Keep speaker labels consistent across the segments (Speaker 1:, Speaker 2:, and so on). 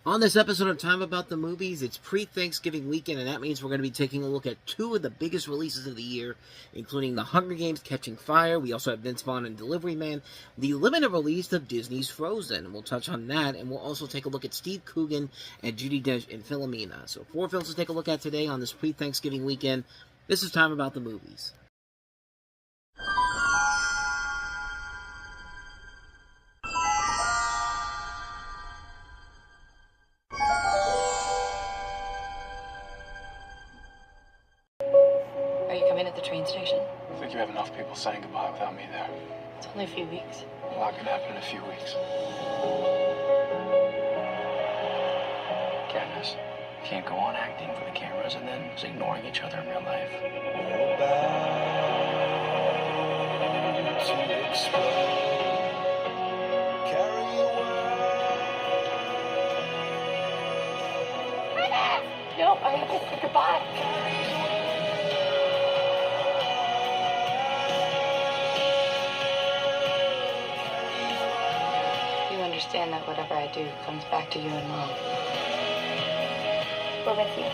Speaker 1: On this episode of Time About the Movies, it's pre-Thanksgiving weekend, and that means we're going to be taking a look at two of the biggest releases of the year, including The Hunger Games: Catching Fire. We also have Vince Vaughn and Delivery Man, the limited release of Disney's Frozen. We'll touch on that, and we'll also take a look at Steve Coogan and Judi Dench in Philomenia. So 4 films to take a look at today on this pre-Thanksgiving weekend. This is Time About the Movies.
Speaker 2: At the train station.
Speaker 3: I think you have enough people saying goodbye without me there.
Speaker 2: It's only a few weeks.
Speaker 3: A lot can happen in a few weeks. Katniss, you can't go on acting for the cameras and then just ignoring each other in real life.
Speaker 2: No, I have to say goodbye. Understand that whatever I do comes back to you and Mom. We're with you.
Speaker 4: We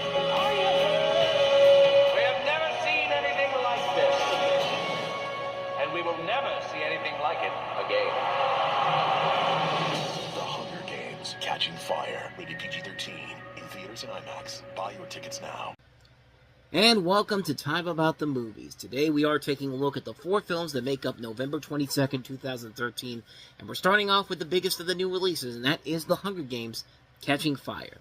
Speaker 4: have never seen anything like this. And we will never see anything like it again.
Speaker 5: The Hunger Games: Catching Fire. Rated PG-13. In theaters and IMAX. Buy your tickets now.
Speaker 1: And welcome to Time About the Movies. Today we are taking a look at the 4 films that make up November 22nd, 2013, and we're starting off with the biggest of the new releases, and that is The Hunger Games: Catching Fire.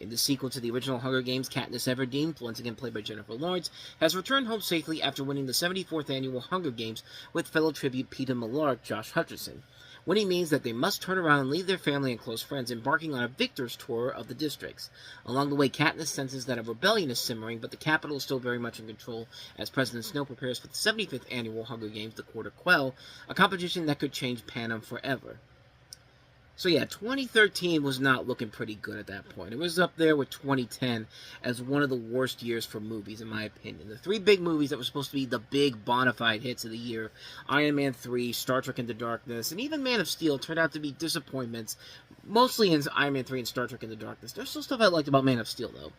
Speaker 1: In the sequel to the original Hunger Games, Katniss Everdeen, once again played by Jennifer Lawrence, has returned home safely after winning the 74th annual Hunger Games with fellow tribute Peeta Mellark, Josh Hutcherson. Winning means that they must turn around and leave their family and close friends, embarking on a victor's tour of the districts. Along the way, Katniss senses that a rebellion is simmering, but the capital is still very much in control as President Snow prepares for the 75th annual Hunger Games, the Quarter Quell, a competition that could change Panem forever. So yeah, 2013 was not looking pretty good at that point. It was up there with 2010 as one of the worst years for movies, in my opinion. The 3 big movies that were supposed to be the big bona fide hits of the year, Iron Man 3, Star Trek Into Darkness, and even Man of Steel, turned out to be disappointments, mostly in Iron Man 3 and Star Trek Into Darkness. There's still stuff I liked about Man of Steel, though.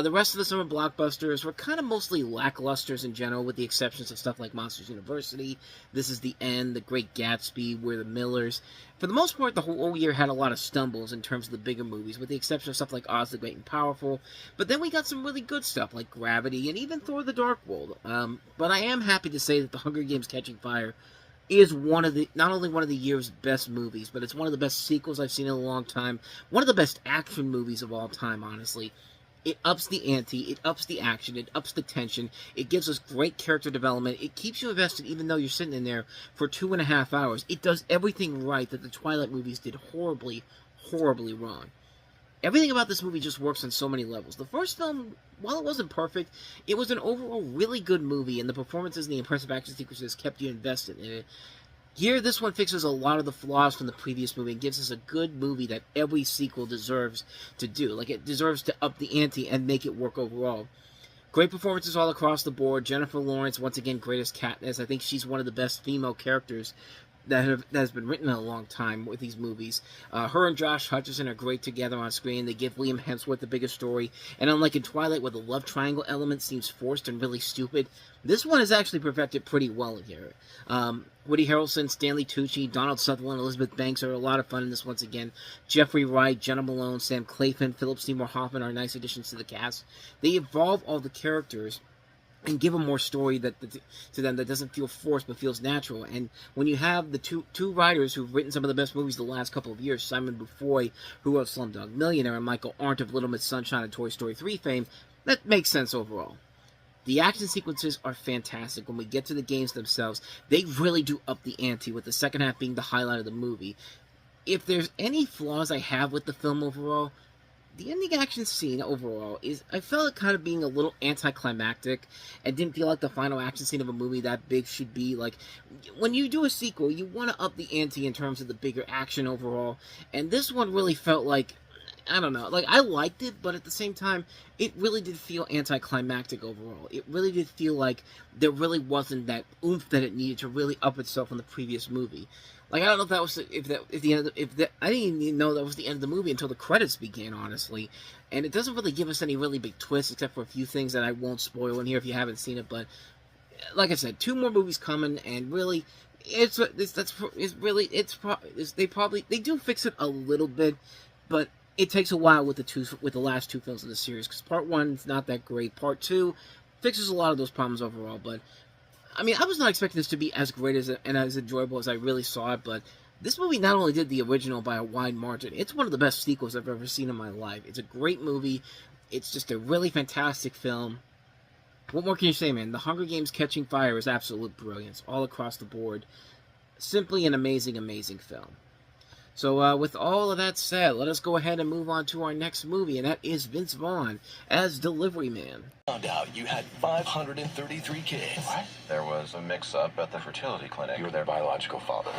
Speaker 1: The rest of the summer blockbusters were kind of mostly lacklusters in general, with the exceptions of stuff like Monsters University, This Is the End, The Great Gatsby, We're the Millers. For the most part, the whole year had a lot of stumbles in terms of the bigger movies, with the exception of stuff like Oz the Great and Powerful. But then we got some really good stuff like Gravity and even Thor the Dark World. But I am happy to say that The Hunger Games: Catching Fire is not only one of the year's best movies, but it's one of the best sequels I've seen in a long time. One of the best action movies of all time, honestly. It ups the ante, it ups the action, it ups the tension, it gives us great character development, it keeps you invested even though you're sitting in there for 2.5 hours. It does everything right that the Twilight movies did horribly, horribly wrong. Everything about this movie just works on so many levels. The first film, while it wasn't perfect, it was an overall really good movie, and the performances and the impressive action sequences kept you invested in it. Here, this one fixes a lot of the flaws from the previous movie and gives us a good movie that every sequel deserves to do. Like, it deserves to up the ante and make it work overall. Great performances all across the board. Jennifer Lawrence, once again, great as Katniss. I think she's one of the best female characters that has been written in a long time with these movies. Her and Josh Hutcherson are great together on screen. They give Liam Hemsworth the biggest story. And unlike in Twilight, where the love triangle element seems forced and really stupid, this one is actually perfected pretty well in here. Woody Harrelson, Stanley Tucci, Donald Sutherland, Elizabeth Banks are a lot of fun in this once again. Jeffrey Wright, Jenna Malone, Sam Claflin, Philip Seymour Hoffman are nice additions to the cast. They evolve all the characters and give them more story to them that doesn't feel forced but feels natural. And when you have the two writers who've written some of the best movies the last couple of years, Simon Beaufoy, who wrote Slumdog Millionaire, and Michael Arndt of Little Miss Sunshine and Toy Story 3 fame, that makes sense overall. The action sequences are fantastic. When we get to the games themselves, they really do up the ante, with the second half being the highlight of the movie. If there's any flaws I have with the film overall, the ending action scene overall is, I felt it kind of being a little anticlimactic and didn't feel like the final action scene of a movie that big should be. Like, when you do a sequel, you want to up the ante in terms of the bigger action overall, and this one really felt like, I don't know, like, I liked it, but at the same time, it really did feel anticlimactic overall. It really did feel like there really wasn't that oomph that it needed to really up itself from the previous movie. Like, I don't know if that was I didn't even know that was the end of the movie until the credits began, honestly. And it doesn't really give us any really big twists, except for a few things that I won't spoil in here if you haven't seen it. But like I said, 2 more movies coming, and really, they do fix it a little bit, but it takes a while with the last 2 films in the series, because Part 1 is not that great. Part 2 fixes a lot of those problems overall, but I mean, I was not expecting this to be as great and as enjoyable as I really saw it, but this movie not only did the original by a wide margin, it's one of the best sequels I've ever seen in my life. It's a great movie. It's just a really fantastic film. What more can you say, man? The Hunger Games Catching Fire is absolute brilliance all across the board. Simply an amazing, amazing film. So, with all of that said, let us go ahead and move on to our next movie, and that is Vince Vaughn as Delivery Man.
Speaker 5: Found out you had 533 kids.
Speaker 3: What? There was a mix-up at the fertility clinic.
Speaker 5: You were their biological father.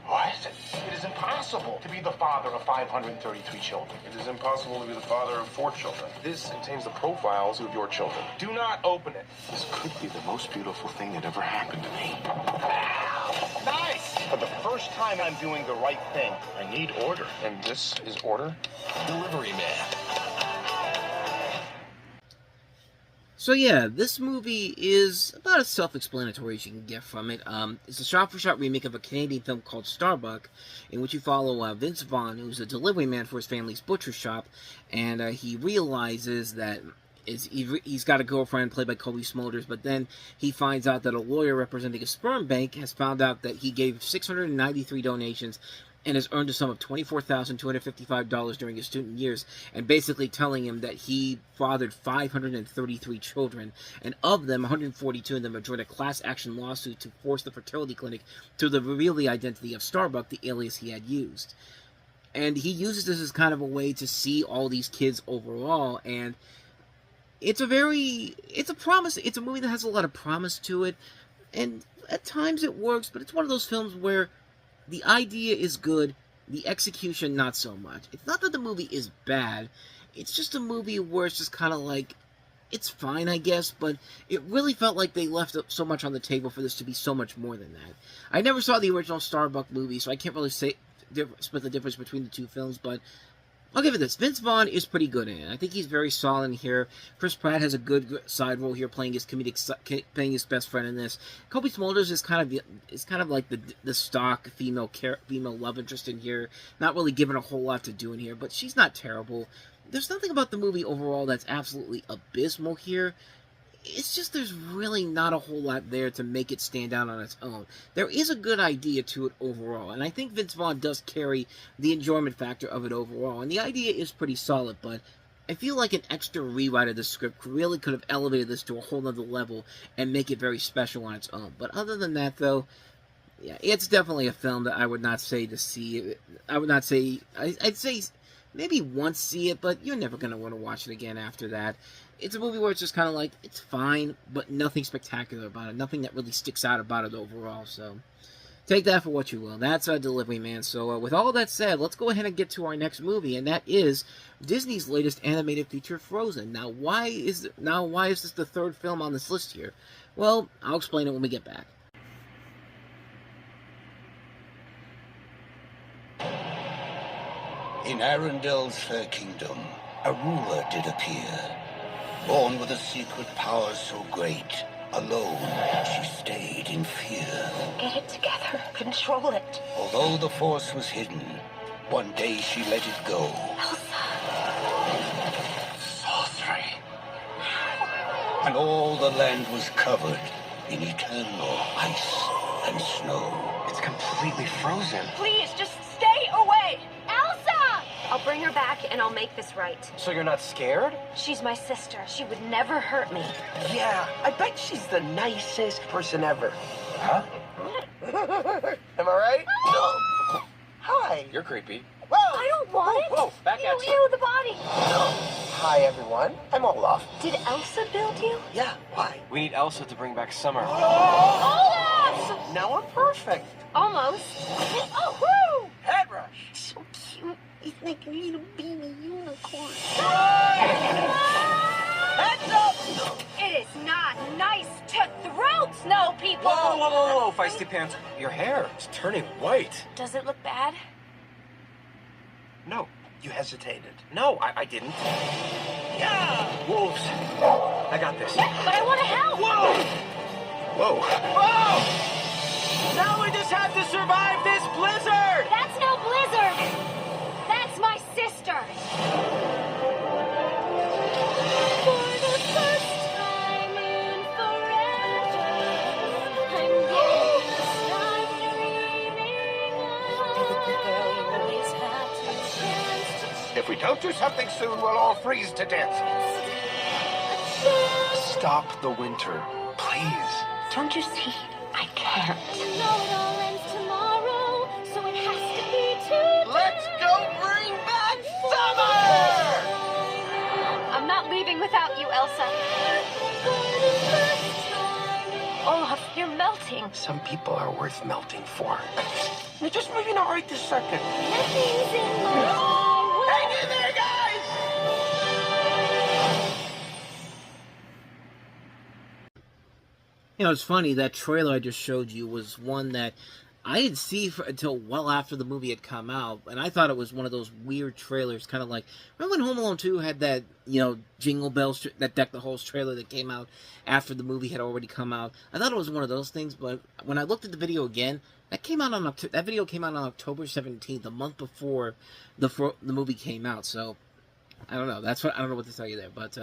Speaker 6: What? It is impossible to be the father of 533 children.
Speaker 7: It is impossible to be the father of 4 children. This contains the profiles of your children.
Speaker 6: Do not open it.
Speaker 5: This could be the most beautiful thing that ever happened to me.
Speaker 6: Nice! For the first time, I'm doing the right thing.
Speaker 5: I need order.
Speaker 7: And this is order?
Speaker 5: Delivery Man.
Speaker 1: So yeah, this movie is about as self-explanatory as you can get from it. It's a shot-for-shot remake of a Canadian film called Starbuck, in which you follow Vince Vaughn, who's a delivery man for his family's butcher shop, and he realizes that he's got a girlfriend played by Kobe Smulders, but then he finds out that a lawyer representing a sperm bank has found out that he gave 693 donations and has earned a sum of $24,255 during his student years, and basically telling him that he fathered 533 children, and of them, 142 of them have joined a class action lawsuit to force the fertility clinic to reveal the identity of Starbuck, the alias he had used. And he uses this as kind of a way to see all these kids overall, and it's a movie that has a lot of promise to it, and at times it works, but it's one of those films where the idea is good, the execution not so much. It's not that the movie is bad, it's just a movie where it's just kind of like, it's fine, I guess, but it really felt like they left so much on the table for this to be so much more than that. I never saw the original Starbuck movie, so I can't really split the difference between the 2 films, but I'll give it this. Vince Vaughn is pretty good in it. I think he's very solid here. Chris Pratt has a good side role here, playing his playing his best friend in this. Kobe Smulders is kind of like the stock female love interest in here. Not really given a whole lot to do in here, but she's not terrible. There's nothing about the movie overall that's absolutely abysmal here. It's just there's really not a whole lot there to make it stand out on its own. There is a good idea to it overall, and I think Vince Vaughn does carry the enjoyment factor of it overall, and the idea is pretty solid, but I feel like an extra rewrite of the script really could have elevated this to a whole other level and make it very special on its own. But other than that, though, yeah, it's definitely a film that I would not say to see. I would not say, I'd say maybe once see it, but you're never going to want to watch it again after that. It's a movie where it's just kind of like, it's fine, but nothing spectacular about it. Nothing that really sticks out about it overall, so take that for what you will. That's Delivery Man. So with all that said, let's go ahead and get to our next movie, and that is Disney's latest animated feature, Frozen. Now, why is this the 3rd film on this list here? Well, I'll explain it when we get back.
Speaker 8: In Arendel's fair kingdom, a ruler did appear. Born with a secret power so great, alone she stayed in fear.
Speaker 2: Get it together. Control it.
Speaker 8: Although the force was hidden, one day she let it go. Sorcery. And all the land was covered in eternal ice and snow.
Speaker 3: It's completely frozen.
Speaker 9: Please, just stay away! Elsa! I'll bring her back and I'll make this right.
Speaker 3: So you're not scared?
Speaker 9: She's my sister. She would never hurt me.
Speaker 10: Yeah, I bet she's the nicest person ever.
Speaker 3: Huh?
Speaker 10: Am I right? No. Hi.
Speaker 3: You're creepy.
Speaker 10: Whoa!
Speaker 9: I don't want it.
Speaker 3: Whoa, back at you.
Speaker 9: Ew, the body.
Speaker 10: Hi, everyone. I'm Olaf.
Speaker 9: Did Elsa build you?
Speaker 10: Yeah, why?
Speaker 3: We need Elsa to bring back Summer.
Speaker 9: Olaf!
Speaker 10: Now I'm perfect.
Speaker 9: Almost. Oh, woo!
Speaker 10: Head rush.
Speaker 9: So cute. He's like a little baby unicorn.
Speaker 10: Heads up!
Speaker 9: It is not nice to throw don't snow people!
Speaker 10: Whoa, whoa, whoa, whoa, feisty pants. Your hair is turning white.
Speaker 9: Does it look bad?
Speaker 10: No, you hesitated. No, I didn't. Yeah! Wolves. I got this.
Speaker 9: But I want to help!
Speaker 10: Whoa! Whoa! Now we just have to survive this blizzard!
Speaker 9: That's no blizzard! That's my sister! For the first time in forever, I'm getting to start dreaming of the girl you always had to chance to
Speaker 6: If we don't do something soon, we'll all freeze to death.
Speaker 7: Stop the winter, please.
Speaker 2: Don't you see? I can't.
Speaker 9: You know it all ends tomorrow, so it has to be today.
Speaker 10: Let's go bring back summer!
Speaker 9: I'm not leaving without you, Elsa. Olaf, you're melting.
Speaker 10: Some people are worth melting for. You're just maybe not right this second.
Speaker 9: Nothing's in my way.
Speaker 10: Hang in there, guys!
Speaker 1: You know, it's funny, that trailer I just showed you was one that I didn't see until well after the movie had come out, and I thought it was one of those weird trailers, kind of like, remember when Home Alone 2 had that, you know, Jingle Bells, that Deck the Halls trailer that came out after the movie had already come out? I thought it was one of those things, but when I looked at the video again, that video came out on October 17th, a month before the movie came out, so I don't know. I don't know what to tell you there, but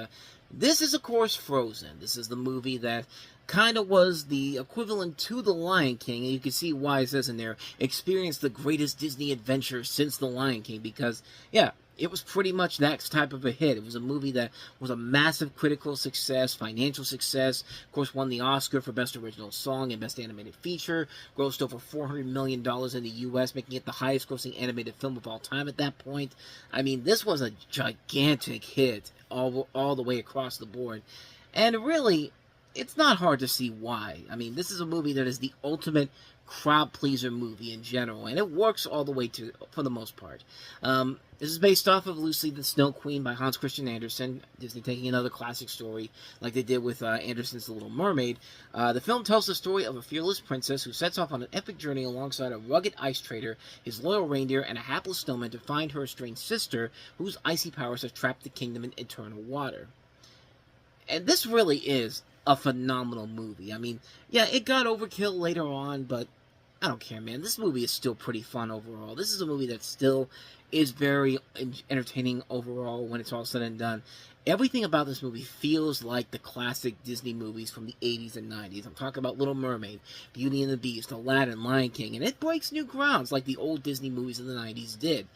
Speaker 1: this is, of course, Frozen. This is the movie that kind of was the equivalent to The Lion King, and you can see why it says in there, experienced the greatest Disney adventure since The Lion King, because, yeah, it was pretty much that type of a hit. It was a movie that was a massive critical success, financial success, of course won the Oscar for Best Original Song and Best Animated Feature, grossed over $400 million in the U.S., making it the highest grossing animated film of all time at that point. I mean, this was a gigantic hit all the way across the board, and really, it's not hard to see why. I mean, this is a movie that is the ultimate crowd-pleaser movie in general, and it works all the way for the most part. This is based off of Lucy the Snow Queen by Hans Christian Andersen, Disney taking another classic story like they did with Andersen's The Little Mermaid. The film tells the story of a fearless princess who sets off on an epic journey alongside a rugged ice trader, his loyal reindeer, and a hapless snowman to find her estranged sister, whose icy powers have trapped the kingdom in eternal water. And this really is a phenomenal movie. I mean, yeah, it got overkill later on, but I don't care, man. This movie is still pretty fun overall. This is a movie that still is very entertaining overall when it's all said and done. Everything about this movie feels like the classic Disney movies from the 80s and 90s. I'm talking about Little Mermaid, Beauty and the Beast, Aladdin, Lion King, and it breaks new grounds like the old Disney movies of the 90s did.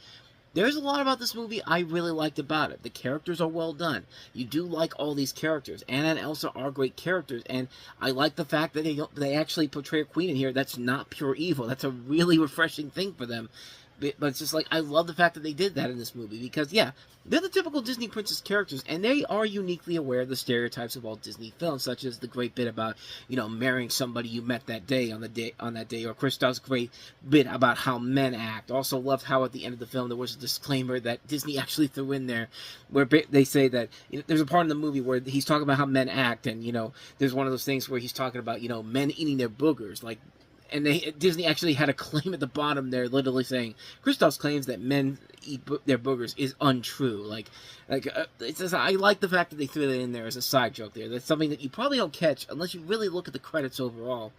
Speaker 1: There's a lot about this movie I really liked about it. The characters are well done. You do like all these characters. Anna and Elsa are great characters, and I like the fact that they actually portray a queen in here that's not pure evil. That's a really refreshing thing for them. But it's just like, I love the fact that they did that in this movie, because, yeah, they're the typical Disney princess characters, and they are uniquely aware of the stereotypes of all Disney films, such as the great bit about, you know, marrying somebody you met that day, on that day, or Kristoff's great bit about how men act. Also loved how at the end of the film there was a disclaimer that Disney actually threw in there, where they say that, you know, there's a part in the movie where he's talking about how men act, and, you know, there's one of those things where he's talking about, you know, men eating their boogers, like, and Disney actually had a claim at the bottom there, literally saying Kristoff's claims that men eat their boogers is untrue. It's just, I like the fact that they threw that in there as a side joke there. That's something that you probably don't catch unless you really look at the credits overall.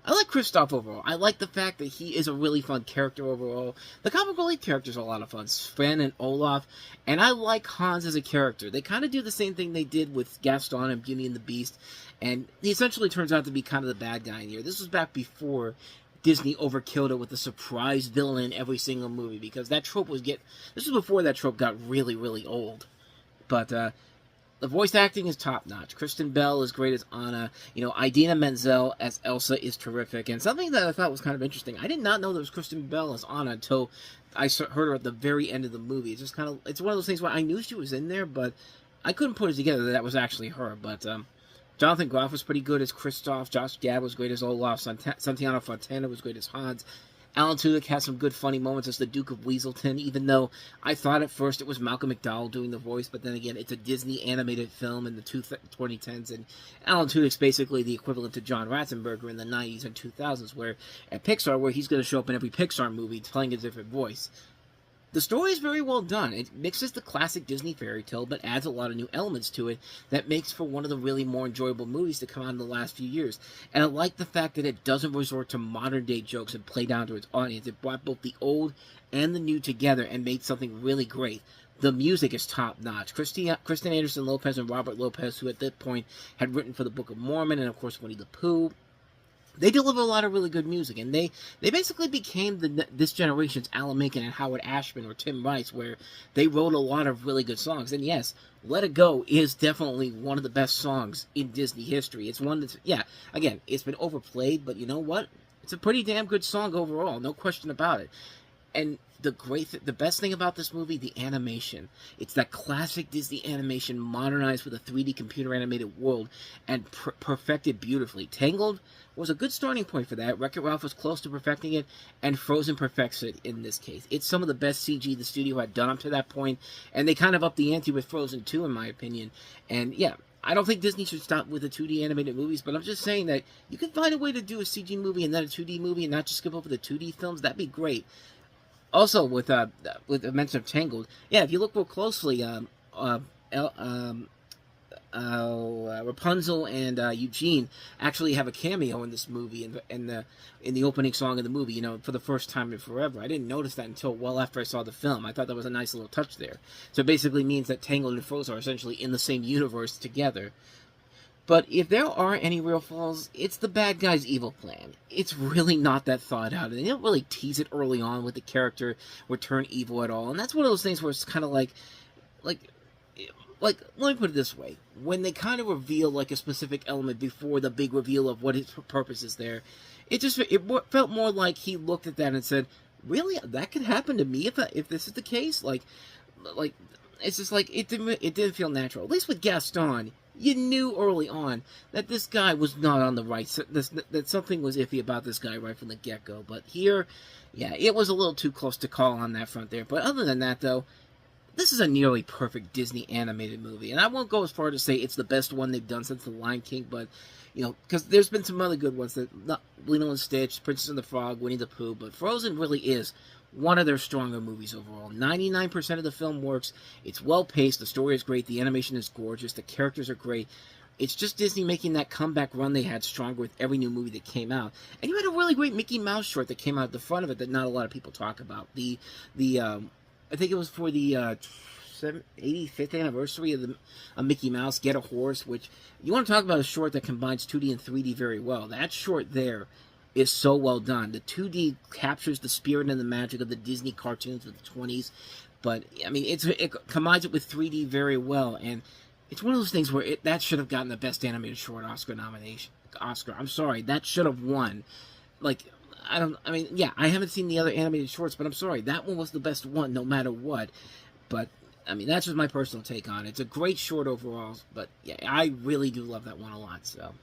Speaker 1: I like Kristoff overall. I like the fact that he is a really fun character overall. The comic relief characters are a lot of fun. Sven and Olaf. And I like Hans as a character. They kind of do the same thing they did with Gaston and Beauty and the Beast. And he essentially turns out to be kind of the bad guy in here. This was back before Disney overkilled it with a surprise villain in every single movie. Because that trope this was before that trope got really, really old. But, the voice acting is top-notch. Kristen Bell is great as Anna. You know, Idina Menzel as Elsa is terrific. And something that I thought was kind of interesting, I did not know there was Kristen Bell as Anna until I heard her at the very end of the movie. It's just kind of, it's one of those things where I knew she was in there, but I couldn't put it together that was actually her. But Jonathan Groff was pretty good as Kristoff. Josh Gad was great as Olaf. Santiago Fontana was great as Hans. Alan Tudyk has some good funny moments as the Duke of Weaselton, even though I thought at first it was Malcolm McDowell doing the voice, but then again, it's a Disney animated film in the 2010s, and Alan Tudyk's basically the equivalent to John Ratzenberger in the 90s and 2000s, where at Pixar, where he's going to show up in every Pixar movie playing a different voice. The story is very well done. It mixes the classic Disney fairy tale, but adds a lot of new elements to it that makes for one of the really more enjoyable movies to come out in the last few years. And I like the fact that it doesn't resort to modern-day jokes and play down to its audience. It brought both the old and the new together and made something really great. The music is top-notch. Kristen Anderson Lopez and Robert Lopez, who at that point had written for the Book of Mormon and, of course, Winnie the Pooh, they deliver a lot of really good music, and they basically became this generation's Alan Menken and Howard Ashman or Tim Rice, where they wrote a lot of really good songs. And yes, Let It Go is definitely one of the best songs in Disney history. It's one that's, yeah, again, it's been overplayed, but you know what? It's a pretty damn good song overall, no question about it. And the best thing about this movie, the animation. It's that classic Disney animation modernized with a 3D computer animated world and perfected beautifully. Tangled was a good starting point for that. Wreck-It Ralph was close to perfecting it, and Frozen perfects it in this case. It's some of the best CG the studio had done up to that point, and they kind of upped the ante with Frozen 2, in my opinion. And yeah, I don't think Disney should stop with the 2D animated movies, but I'm just saying that you can find a way to do a CG movie and then a 2D movie and not just skip over the 2D films. That'd be great. Also, with the mention of Tangled, yeah, if you look real closely, Rapunzel and Eugene actually have a cameo in this movie in the opening song of the movie, you know, for the first time in forever. I didn't notice that until well after I saw the film. I thought that was a nice little touch there. So it basically means that Tangled and Frozen are essentially in the same universe together. But if there are any real flaws, it's the bad guy's evil plan. It's really not that thought out, and they don't really tease it early on with the character would turn evil at all. And that's one of those things where it's kind of like, let me put it this way. When they kind of reveal, like, a specific element before the big reveal of what his purpose is there, it felt more like he looked at that and said, really? That could happen to me if this is the case? Like, it's just like, it didn't feel natural. At least with Gaston, you knew early on that this guy was not on the right, that something was iffy about this guy right from the get-go. But here, yeah, it was a little too close to call on that front there. But other than that, though, this is a nearly perfect Disney animated movie. And I won't go as far to say it's the best one they've done since The Lion King, but, you know, because there's been some other good ones, that Lilo and Stitch, Princess and the Frog, Winnie the Pooh, but Frozen really is one of their stronger movies overall. 99% of the film works. It's well-paced. The story is great. The animation is gorgeous. The characters are great. It's just Disney making that comeback run they had stronger with every new movie that came out. And you had a really great Mickey Mouse short that came out at the front of it that not a lot of people talk about. I think it was for the 85th anniversary of Mickey Mouse, Get a Horse, which you want to talk about a short that combines 2D and 3D very well. That short there is so well done. The 2D captures the spirit and the magic of the Disney cartoons of the 20s, but, I mean, it combines it with 3D very well, and it's one of those things where that should have gotten the Best Animated Short Oscar nomination. I'm sorry, that should have won. Like, I haven't seen the other animated shorts, but I'm sorry, that one was the best one, no matter what. But, I mean, that's just my personal take on it. It's a great short overall, but, yeah, I really do love that one a lot, so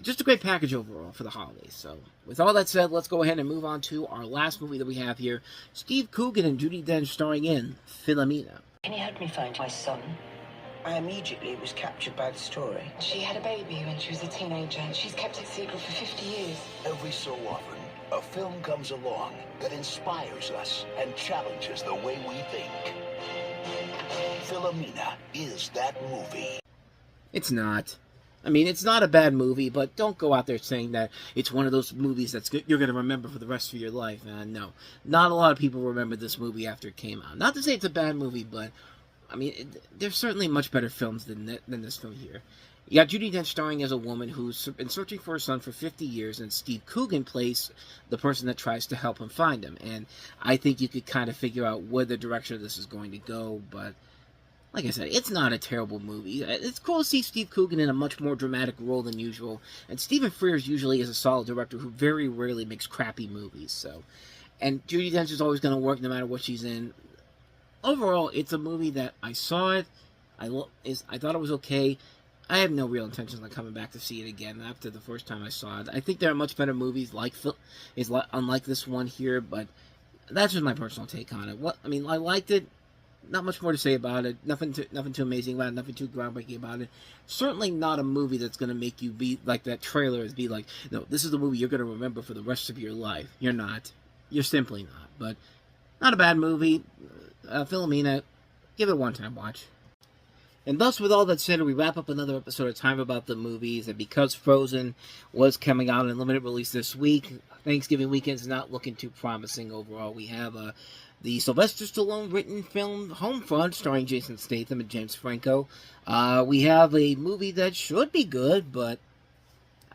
Speaker 1: just a great package overall for the holidays. So, with all that said, let's go ahead and move on to our last movie that we have here. Steve Coogan and Judi Dench starring in Philomena.
Speaker 2: Can you help me find my son?
Speaker 11: I immediately was captured by the story.
Speaker 2: She had a baby when she was a teenager, and she's kept it secret for 50 years.
Speaker 5: Every so often, a film comes along that inspires us and challenges the way we think. Philomena is that movie.
Speaker 1: It's not. I mean, it's not a bad movie, but don't go out there saying that it's one of those movies you're going to remember for the rest of your life. No. Not a lot of people remember this movie after it came out. Not to say it's a bad movie, but, I mean, there's certainly much better films than this film here. You got Judi Dench starring as a woman who's been searching for her son for 50 years, and Steve Coogan plays the person that tries to help him find him. And I think you could kind of figure out where the direction of this is going to go, but like I said, it's not a terrible movie. It's cool to see Steve Coogan in a much more dramatic role than usual, and Stephen Frears usually is a solid director who very rarely makes crappy movies, so. And Judi Dench is always going to work no matter what she's in. Overall, it's a movie that I saw it, I thought it was okay. I have no real intentions on coming back to see it again after the first time I saw it. I think there are much better movies unlike this one here, but that's just my personal take on it. I liked it. Not much more to say about it. Nothing too amazing about it. Nothing too groundbreaking about it. Certainly not a movie that's going to make you be like that trailer is. Be like, no, this is the movie you're going to remember for the rest of your life. You're not. You're simply not. But not a bad movie. Philomenia, give it a one-time watch. And thus, with all that said, we wrap up another episode of Time About the Movies. And because Frozen was coming out in limited release this week, Thanksgiving weekend is not looking too promising overall. We have the Sylvester Stallone written film Homefront, starring Jason Statham and James Franco. We have a movie that should be good, but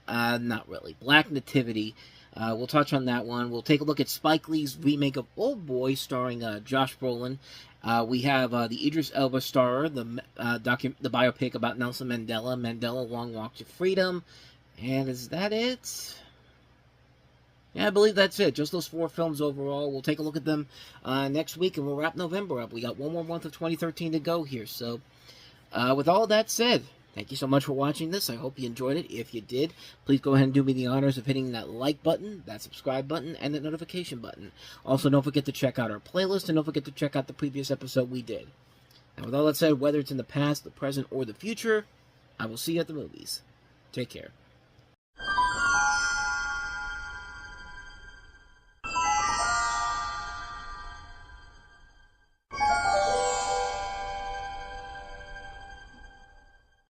Speaker 1: not really. Black Nativity. We'll touch on that one. We'll take a look at Spike Lee's remake of Old Boy, starring Josh Brolin. We have the Idris Elba starrer, the biopic about Nelson Mandela, Mandela Long Walk to Freedom. And is that it? Yeah, I believe that's it. Just those 4 films overall. We'll take a look at them next week, and we'll wrap November up. We got one more month of 2013 to go here. So, with all that said, thank you so much for watching this. I hope you enjoyed it. If you did, please go ahead and do me the honors of hitting that like button, that subscribe button, and that notification button. Also, don't forget to check out our playlist, and don't forget to check out the previous episode we did. And with all that said, whether it's in the past, the present, or the future, I will see you at the movies. Take care.